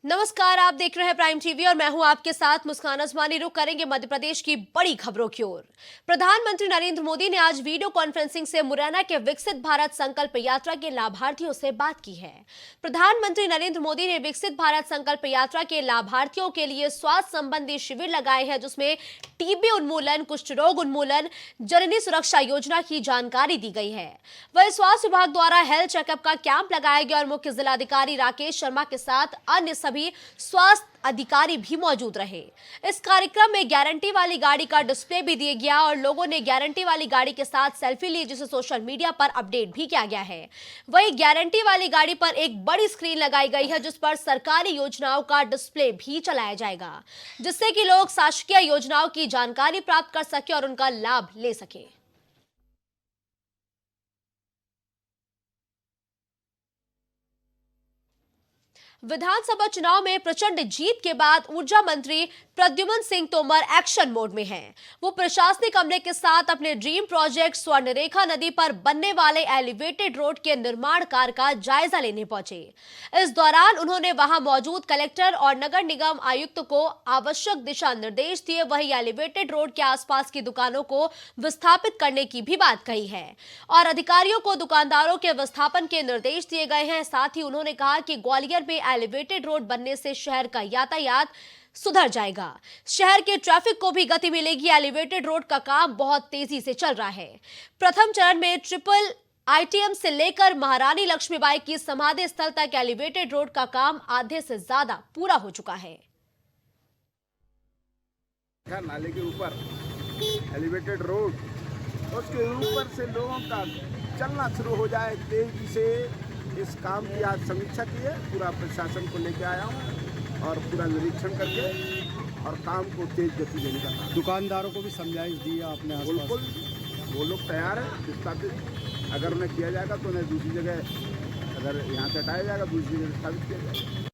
नमस्कार, आप देख रहे हैं प्राइम टीवी और मैं हूं आपके साथ मुस्कान अजमानी। रुक करेंगे मध्य प्रदेश की बड़ी खबरों की ओर। प्रधानमंत्री नरेंद्र मोदी ने आज वीडियो कॉन्फ्रेंसिंग से मुरैना के विकसित भारत संकल्प यात्रा के लाभार्थियों से बात की है। प्रधानमंत्री नरेंद्र मोदी ने विकसित भारत संकल्प यात्रा के लाभार्थियों के लिए स्वास्थ्य संबंधी शिविर लगाए हैं, जिसमें टीबी उन्मूलन, कुष्ठ रोग उन्मूलन, जननी सुरक्षा योजना की जानकारी दी गई है। वहीं स्वास्थ्य विभाग द्वारा हेल्थ चेकअप का कैंप लगाया गया और मुख्य जिलाधिकारी राकेश शर्मा के साथ अन्य सभी स्वास्थ्य अधिकारी भी मौजूद रहे। इस कार्यक्रम में गारंटी वाली गाड़ी का डिस्प्ले भी दिया गया और लोगों ने गारंटी वाली गाड़ी के साथ सेल्फी ली, जिसे सोशल मीडिया पर अपडेट भी किया गया है। वहीं गारंटी वाली गाड़ी पर एक बड़ी स्क्रीन लगाई गई है, जिस पर सरकारी योजनाओं का डिस्प्ले भी चलाया जाएगा, जिससे कि लोग शासकीय योजनाओं की जानकारी प्राप्त कर सके और उनका लाभ ले सके। विधानसभा चुनाव में प्रचंड जीत के बाद ऊर्जा मंत्री प्रद्युम्न सिंह तोमर एक्शन मोड में हैं। वो प्रशासनिक अमले के साथ अपने ड्रीम प्रोजेक्ट स्वर्णरेखा नदी पर बनने वाले एलिवेटेड रोड के निर्माण कार्य का जायजा लेने पहुंचे। इस दौरान उन्होंने वहां मौजूद कलेक्टर और नगर निगम आयुक्त को आवश्यक दिशा निर्देश दिए। वहीं एलिवेटेड रोड के आसपास की दुकानों को विस्थापित करने की भी बात कही है और अधिकारियों को दुकानदारों के विस्थापन के निर्देश दिए गए हैं। साथ ही उन्होंने कहा कि ग्वालियर में एलिवेटेड रोड बनने से शहर का यातायात सुधर जाएगा, शहर के ट्रैफिक को भी गति मिलेगी। एलिवेटेड रोड का काम बहुत तेजी से चल रहा है। प्रथम चरण में ट्रिपल आईटीएम से लेकर महारानी लक्ष्मीबाई की समाधि स्थल तक एलिवेटेड रोड का काम आधे से ज्यादा पूरा हो चुका है। नाले के ऊपर एलिवेटेड रोड, उसके ऊपर से लोगों का चलना शुरू हो जाए तेजी से। इस काम की आज समीक्षा की है, पूरा प्रशासन को लेके आया हूँ और पूरा निरीक्षण करके और काम को तेज गति देने का काम। दुकानदारों को भी समझाइश दी आपने? बिल्कुल, वो लोग तैयार है विस्थापित। अगर उन्हें किया जाएगा तो उन्हें दूसरी जगह, अगर यहाँ से हटाया जाएगा दूसरी जगह विस्थापित किया जाएगा।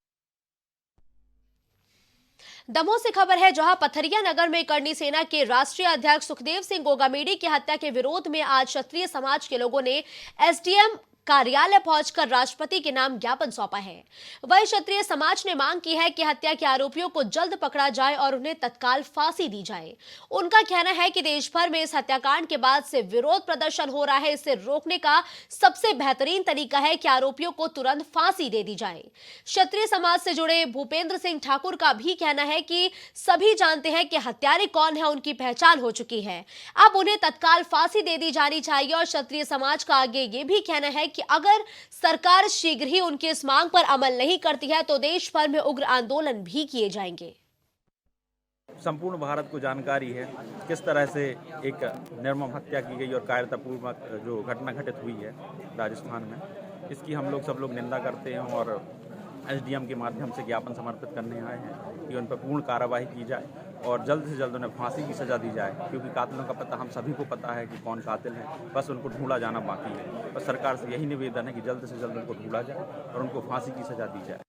दमोह से खबर है, जहां पथरिया नगर में करनी सेना के राष्ट्रीय अध्यक्ष सुखदेव सिंह गोगामेडी की हत्या के विरोध में आज क्षत्रिय समाज के लोगों ने एसडीएम कार्यालय पहुंचकर राष्ट्रपति के नाम ज्ञापन सौंपा है। वही क्षत्रिय समाज ने मांग की है कि हत्या के आरोपियों को जल्द पकड़ा जाए और उन्हें तत्काल फांसी दी जाए। उनका कहना है कि देश भर में इस हत्याकांड के बाद से विरोध प्रदर्शन हो रहा है। इसे रोकने का सबसे बेहतरीन तरीका है कि आरोपियों को तुरंत फांसी दे दी जाए। क्षत्रिय समाज से जुड़े भूपेंद्र सिंह ठाकुर का भी कहना है कि सभी जानते हैं कि हत्यारे कौन है, उनकी पहचान हो चुकी है, अब उन्हें तत्काल फांसी दे दी जानी चाहिए। और क्षत्रिय समाज का आगे ये भी कहना है कि अगर सरकार शीघ्र ही उनकी इस मांग पर अमल नहीं करती है तो देश भर में उग्र आंदोलन भी किए जाएंगे। संपूर्ण भारत को जानकारी है किस तरह से एक निर्मम हत्या की गई और कायरतापूर्वक जो घटना घटित हुई है राजस्थान में। इसकी हम लोग सब लोग निंदा करते हैं और एसडीएम के माध्यम से ज्ञापन समर्पित करने आए हैं कि उन पर पूर्ण कार्रवाई की जाए और जल्द से जल्द उन्हें फांसी की सज़ा दी जाए, क्योंकि कातिलों का पता हम सभी को पता है कि कौन कातिल है, बस उनको ढूंढा जाना बाकी है। बस सरकार से यही निवेदन है कि जल्द से जल्द उनको ढूंढा जाए और उनको फांसी की सज़ा दी जाए।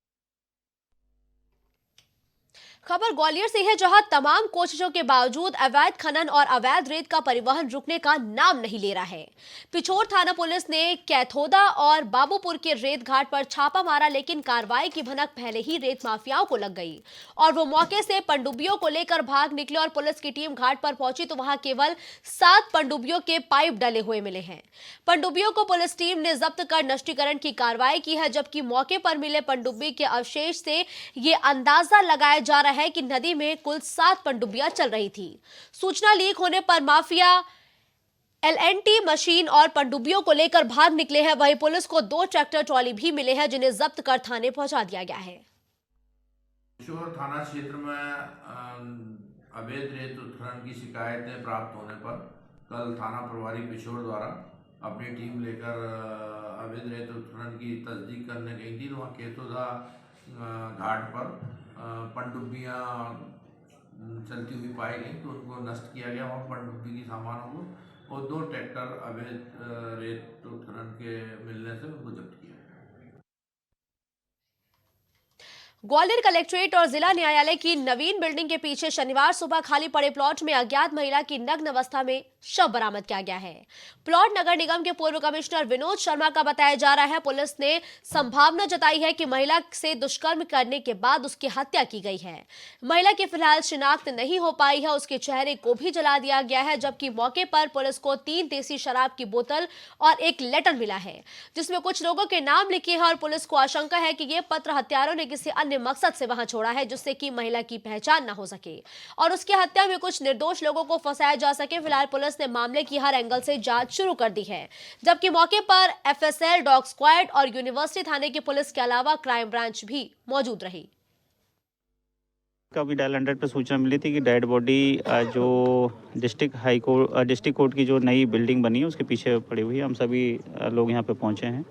खबर ग्वालियर से है, जहां तमाम कोशिशों के बावजूद अवैध खनन और अवैध रेत का परिवहन रुकने का नाम नहीं ले रहा है। पिछोर थाना पुलिस ने कैथोदा और बाबूपुर के रेत घाट पर छापा मारा, लेकिन कार्रवाई की भनक पहले ही रेत माफियाओं को लग गई और वो मौके से पनडुब्बियों को लेकर भाग निकले। और पुलिस की टीम घाट पर पहुंची तो वहां केवल 7 पनडुब्बियों के पाइप डले हुए मिले हैं। पनडुब्बियों को पुलिस टीम ने जब्त कर नष्टीकरण की कार्रवाई की है, जबकि मौके पर मिले पनडुब्बी के अवशेष से ये अंदाजा लगाया जा रहा है कि नदी में कुल 7 पनडुब्बियां चल रही थी। सूचना लीक होने पर माफिया एलएनटी मशीन और पनडुब्बियों को लेकर भाग निकले हैं। वहीं पुलिस को 2 ट्रैक्टर ट्रॉली भी मिले हैं, जिन्हें जब्त कर थाने पहुंचा दिया गया है। पिछोर थाना क्षेत्र में अवैध रेत उत्खनन की शिकायतें प्राप्त होने पर कल थाना प्रभारी पिछोर द्वारा अपनी टीम लेकर अवैध रेत उत्खनन की तस्दीक करने गई थी। वहाँ केतोदा घाट पर पनडुब्बियाँ चलती हुई पाई गई तो उनको नष्ट किया गया वहाँ पनडुब्बी की सामानों को, और 2 ट्रैक्टर अवैध रेत उत्खनन के मिलने से उनको जब्त किया। ग्वालियर कलेक्ट्रेट और जिला न्यायालय की नवीन बिल्डिंग के पीछे शनिवार सुबह खाली पड़े प्लॉट में अज्ञात महिला की नग्न अवस्था में शव बरामद किया गया है। प्लॉट नगर निगम के पूर्व कमिश्नर विनोद शर्मा का बताया जा रहा है। पुलिस ने संभावना जताई है कि महिला से दुष्कर्म करने के बाद उसकी हत्या की गई है। महिला की फिलहाल शिनाख्त नहीं हो पाई है। उसके चेहरे को भी जला दिया गया है, जबकि मौके पर पुलिस को 3 देसी शराब की बोतल और एक लेटर मिला है जिसमें कुछ लोगों के नाम लिखे हैं और पुलिस को आशंका है कि यह पत्र हत्यारों ने किसी अन्य मकसद से वहां छोड़ा है जिससे कि महिला की पहचान न हो सके और उसकी हत्या में कुछ निर्दोष लोगों को फंसाया जा सके। फिलहाल पुलिस ने मामले की हर एंगल से जांच शुरू कर दी है, जबकि मौके पर एफएसएल, डॉग स्क्वाड और यूनिवर्सिटी थाने की पुलिस के अलावा क्राइम ब्रांच भी मौजूद रही। काफी डायल 100 पर सूचना मिली थी कि डेड बॉडी जो डिस्ट्रिक्ट कोर्ट की जो नई बिल्डिंग बनी है उसके पीछे पड़ी हुई है। हम सभी लोग यहाँ पे पहुँचे हैं।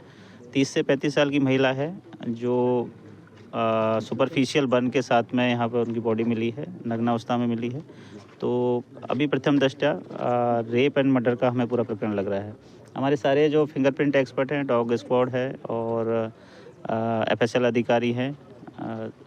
30 से 35 साल की महिला है जो सुपरफिशियल बर्न के साथ में यहाँ पर उनकी बॉडी मिली है, नग्नावस्था में मिली है। तो अभी प्रथम दृष्टया रेप एंड मर्डर का हमें पूरा प्रकरण लग रहा है। हमारे सारे जो फिंगरप्रिंट एक्सपर्ट हैं, डॉग स्क्वाड है और एफएसएल अधिकारी हैं,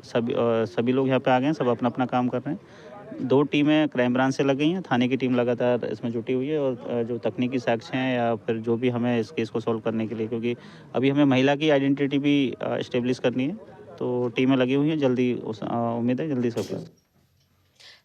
सभी लोग यहाँ पे आ गए हैं। सब अपना अपना काम कर रहे हैं। 2 टीमें क्राइम ब्रांच से लग गई हैं। थाने की टीम लगातार इसमें जुटी हुई है और जो तकनीकी साक्ष्य हैं या फिर जो भी हमें इस केस को सॉल्व करने के लिए, क्योंकि अभी हमें महिला की आइडेंटिटी भी इस्टेब्लिश करनी है, तो टीमें लगी हुई हैं। जल्दी उम्मीद है जल्दी सब।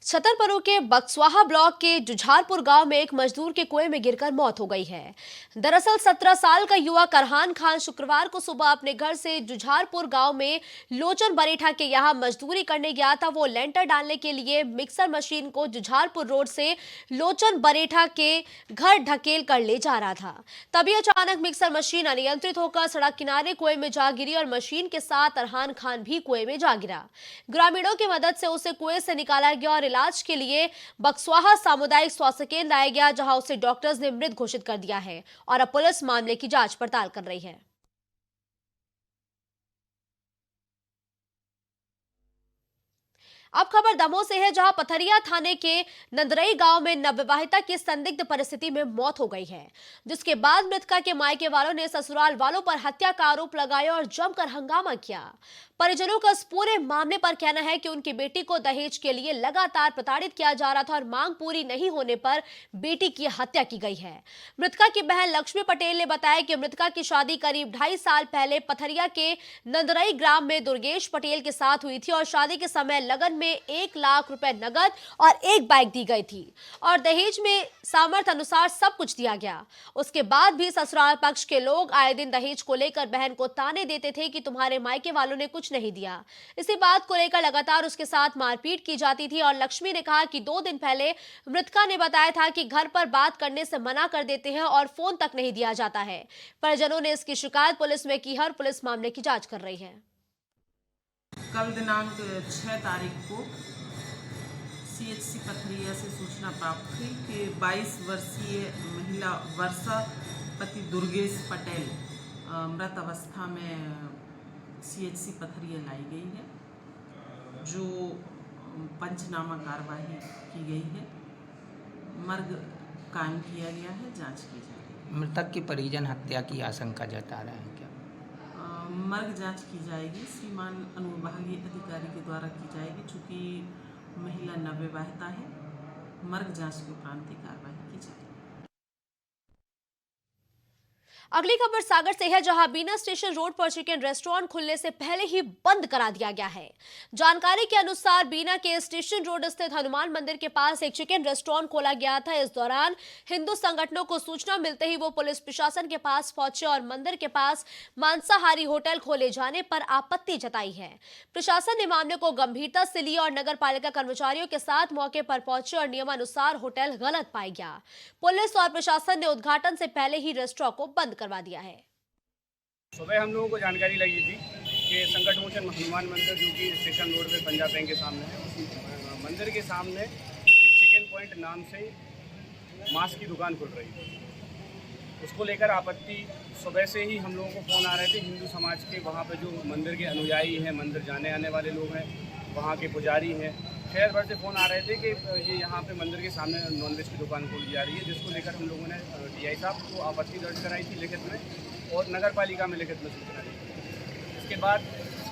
छतरपुर के बक्सवाहा ब्लॉक के जुझारपुर गांव में एक मजदूर के कुएं में गिरकर मौत हो गई है। दरअसल 17 साल का युवा करहान खान शुक्रवार को सुबह अपने घर से जुझारपुर गांव में लोचन बरेठा के यहां मजदूरी करने गया था। वो लेंटर डालने के लिए मिक्सर मशीन को जुझारपुर रोड से लोचन बरेठा के घर ढकेल कर ले जा रहा था। तभी अचानक मिक्सर मशीन अनियंत्रित होकर सड़क किनारे कुएं में जा गिरी और मशीन के साथ करहान खान भी कुएं में जा गिरा। ग्रामीणों की मदद से उसे कुएं से निकाला गया और इलाज के लिए बक्सवाहा सामुदायिक स्वास्थ्य केंद्र लाया गया, जहां उसे डॉक्टर्स ने मृत घोषित कर दिया है और अब पुलिस मामले की जांच पड़ताल कर रही है। अब खबर दमोह से है, जहां पथरिया थाने के नंदरई गांव में नवविवाहिता की संदिग्ध परिस्थिति में मौत हो गई है, जिसके बाद मृतका के मायके वालों ने ससुराल वालों पर हत्या का आरोप लगाया और जमकर हंगामा किया। परिजनों का इस पूरे मामले पर कहना है कि उनकी बेटी को दहेज के लिए लगातार प्रताड़ित किया जा रहा था और मांग पूरी नहीं होने पर बेटी की हत्या की गई है। मृतका की बहन लक्ष्मी पटेल ने बताया कि मृतका की शादी करीब 2.5 साल पहले पथरिया के नंदरई ग्राम में दुर्गेश पटेल के साथ हुई थी और शादी के समय लगन में 1 लाख रुपए नगद और 1 बाइक दी गई थी और दहेज में सामर्थ्य अनुसार सब कुछ दिया गया। उसके बाद भी ससुराल पक्ष के लोग आए दिन दहेज को लेकर बहन को ताने देते थे कि तुम्हारे मायके वालों ने कुछ नहीं दिया। इसी बात को लेकर लगातार उसके साथ मारपीट की जाती थी और लक्ष्मी ने कहा कि 2 दिन पहले मृतका ने बताया था कि घर पर बात करने से मना कर देते हैं और फोन तक नहीं दिया जाता है। परिजनों ने इसकी शिकायत पुलिस में की है और पुलिस मामले की जांच कर रही है। कल दिनांक 6 तारीख को CHC पथरिया से सूचना प्राप्त हुई कि 22 वर्षीय महिला वर्षा पति दुर्गेश पटेल मृत अवस्था में CHC पथरिया लाई गई है, जो पंचनामा कार्रवाई की गई है। मर्ग कायम किया गया है, जांच की जा रही है। मृतक के परिजन हत्या की आशंका जता रहे हैं क्या? मर्ग जांच की जाएगी, श्रीमान अनुविभागीय अधिकारी के द्वारा की जाएगी। चूँकि महिला नवविवाहिता है, मर्ग जांच के उपरांत ही कार्रवाई की जाएगी। अगली खबर सागर से है, जहां बीना स्टेशन रोड पर चिकन रेस्टोरेंट खुलने से पहले ही बंद करा दिया गया है। जानकारी के अनुसार बीना के स्टेशन रोड स्थित हनुमान मंदिर के पास एक चिकन रेस्टोरेंट खोला गया था। इस दौरान हिंदू संगठनों को सूचना मिलते ही वो पुलिस प्रशासन के पास पहुंचे और मंदिर के पास मांसाहारी होटल खोले जाने पर आपत्ति जताई है। प्रशासन ने मामले को गंभीरता से लिया और नगर पालिका कर्मचारियों के साथ मौके पर पहुंचे और नियमानुसार होटल गलत पाया गया। पुलिस और प्रशासन ने उद्घाटन से पहले ही रेस्टोरेंट को बंद करवा दिया है। सुबह हम लोगों को जानकारी लगी थी कि संकट मोचन हनुमान मंदिर, जो कि स्टेशन रोड पे पंजाब बैंक के सामने है, उस मंदिर के सामने एक चिकन पॉइंट नाम से मांस की दुकान खुल रही थी। उसको लेकर आपत्ति सुबह से ही हम लोगों को फ़ोन आ रहे थे। हिंदू समाज के वहाँ पे जो मंदिर के अनुयायी हैं, मंदिर जाने आने वाले लोग हैं, वहाँ के पुजारी हैं, शहर भर से फ़ोन आ रहे थे कि ये यहाँ पे मंदिर के सामने नॉनवेज की दुकान खोली जा रही है, जिसको लेकर हम लोगों ने DI साहब को आपत्ति दर्ज कराई थी लिखित में और नगर पालिका में लिखित में सूचना दी। इसके बाद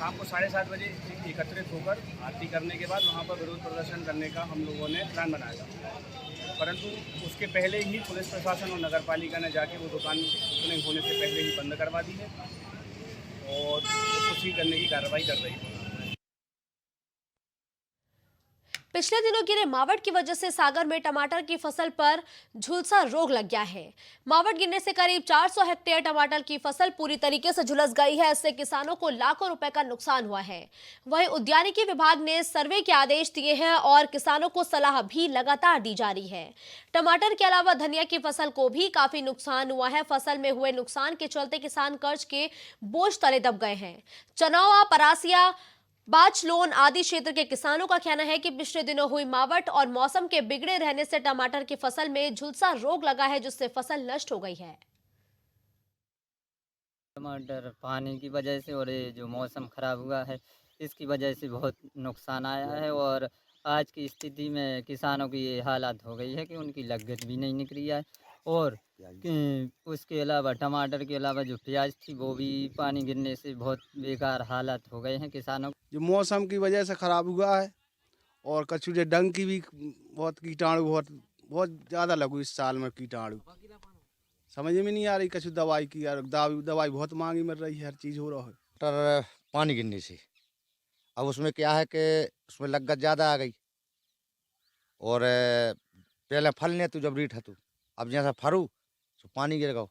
शाम को 7:30 बजे एकत्रित होकर आरती करने के बाद वहाँ पर विरोध प्रदर्शन करने का हम लोगों ने प्लान बनाया था, परंतु उसके पहले ही पुलिस प्रशासन और नगर पालिका ने जाके वो दुकान ओपनिंग होने से पहले ही बंद करवा दी है और उसको सील करने की कार्रवाई कर रही है। पिछले दिनों गिरे मावठ की वजह से सागर में टमाटर की फसल पर झुलसा रोग लग गया है। मावठ गिरने से करीब 400 हेक्टेयर टमाटर की फसल पूरी तरीके से झुलस गई है। इससे किसानों को लाखों रुपए का नुकसान हुआ है। वहीं उद्यानिकी विभाग ने सर्वे के आदेश दिए हैं और किसानों को सलाह भी लगातार दी जा रही है। टमाटर के अलावा धनिया की फसल को भी काफी नुकसान हुआ है। फसल में हुए नुकसान के चलते किसान कर्ज के बोझ तले दब गए हैं। चनौआ, परासिया, बाचलोन आदि क्षेत्र के किसानों का कहना है कि पिछले दिनों हुई मावठ और मौसम के बिगड़े रहने से टमाटर की फसल में झुलसा रोग लगा है, जिससे फसल नष्ट हो गई है। टमाटर पानी की वजह से और ये जो मौसम खराब हुआ है इसकी वजह से बहुत नुकसान आया है और आज की स्थिति में किसानों की ये हालत हो गई है कि उनकी लागत भी नहीं निकली है और उसके अलावा टमाटर के अलावा जो प्याज थी वो भी पानी गिरने से बहुत बेकार हालत हो गए हैं किसानों। जो मौसम की वजह से ख़राब हुआ है और कछुए डंग की भी बहुत कीटाणु बहुत ज़्यादा लगू इस साल में कीटाणु समझ में नहीं आ रही। कछु दवाई की दवाई बहुत महंगी मिल रही है, हर चीज़ हो रहा है। टमाटर पानी गिरने से अब उसमें क्या है कि उसमें लागत ज़्यादा आ गई और पहले फलने तो जब रीठ है अब जैसा फरू तो पानी गिर गया।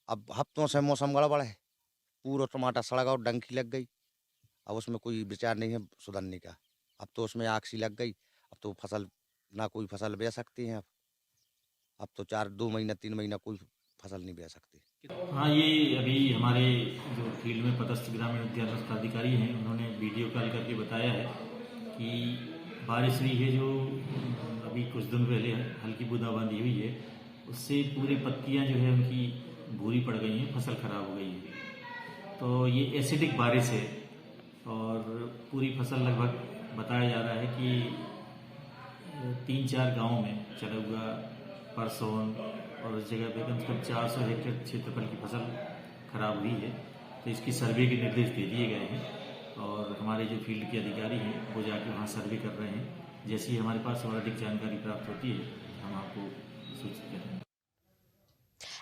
अब हफ्तों से मौसम गड़बड़ है, पूरा टमाटर सड़ और डंकी लग गई। अब उसमें कोई विचार नहीं है सुधरने का। अब तो उसमें आग सी लग गई। अब तो फसल ना कोई फसल बेच सकती हैं। अब तो 2 महीना 3 महीना कोई फसल नहीं बेच सकती। हाँ, ये अभी हमारे जो फील्ड में पदस्थ ग्रामीण उद्यान पदाधिकारी हैं उन्होंने वीडियो कॉल करके बताया है कि बारिश हुई है जो अभी कुछ दिन पहले हल्की बूंदाबांदी हुई है, उससे पूरी पत्तियां जो है उनकी भूरी पड़ गई हैं, फसल खराब हो गई है। तो ये एसिडिक बारिश है और पूरी फसल लगभग बताया जा रहा है कि 3-4 गाँव में चलौगा, परसोन और उस जगह पे कम से कम 400 हेक्टेयर क्षेत्रफल की फसल खराब हुई है। तो इसकी सर्वे के निर्देश दे दिए गए हैं और हमारे जो फील्ड के अधिकारी हैं वो जाके वहाँ सर्वे कर रहे हैं। जैसे ही हमारे पास और अधिक जानकारी प्राप्त होती है हम आपको सूचित करेंगे।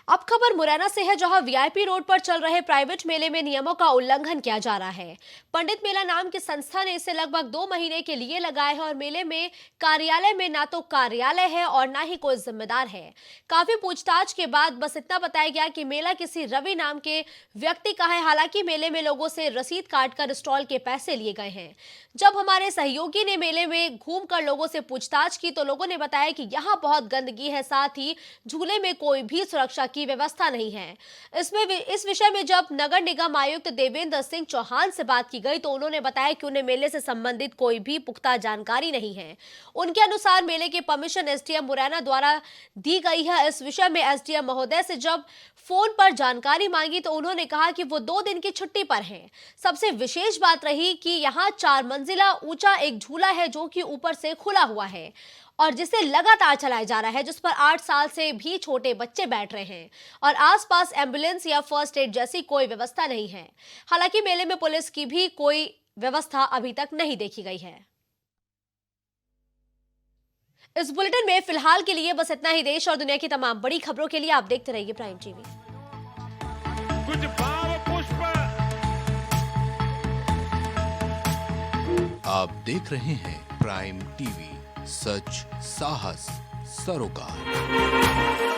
अब खबर मुरैना से है, जहां वीआईपी रोड पर चल रहे प्राइवेट मेले में नियमों का उल्लंघन किया जा रहा है। पंडित मेला नाम की संस्था ने इसे लगभग 2 महीने के लिए लगाया है और मेले में कार्यालय में ना तो कार्यालय है और ना ही कोई जिम्मेदार है। काफी पूछताछ के बाद बस इतना बताया गया कि मेला किसी रवि नाम के व्यक्ति का है। हालांकि मेले में लोगों से रसीद काटकर स्टॉल के पैसे लिए गए हैं। जब हमारे सहयोगी ने मेले में घूमकर लोगों से पूछताछ की तो लोगों ने बताया कि यहाँ बहुत गंदगी है, साथ ही झूले में कोई भी सुरक्षा की व्यवस्था नहीं है। इस विषय में जब नगर निगम आयुक्त देवेंद्र सिंह चौहान से बात की गई तो उन्होंने बताया कि उन्हें मेले से संबंधित कोई भी पुख्ता जानकारी नहीं है। उनके अनुसार मेले के परमिशन एसडीएम मुरैना द्वारा दी गई है। इस विषय में एसडीएम महोदय से जब फोन पर जानकारी मांगी तो उन्होंने कहा कि वो 2 दिन की छुट्टी पर हैं। सबसे विशेष बात रही कि यहाँ 4 मंजिला ऊंचा एक झूला है जो कि ऊपर से खुला हुआ है और जिसे लगातार चलाया जा रहा है, जिस पर 8 साल से भी छोटे बच्चे बैठ रहे हैं और आसपास एम्बुलेंस या फर्स्ट एड जैसी कोई व्यवस्था नहीं है। हालांकि मेले में पुलिस की भी कोई व्यवस्था अभी तक नहीं देखी गई है। इस बुलेटिन में फिलहाल के लिए बस इतना ही। देश और दुनिया की तमाम बड़ी खबरों के लिए आप देखते रहिए प्राइम टीवी। कुछ भाव पुष्प आप देख रहे हैं प्राइम टीवी, सच साहस सरोकार।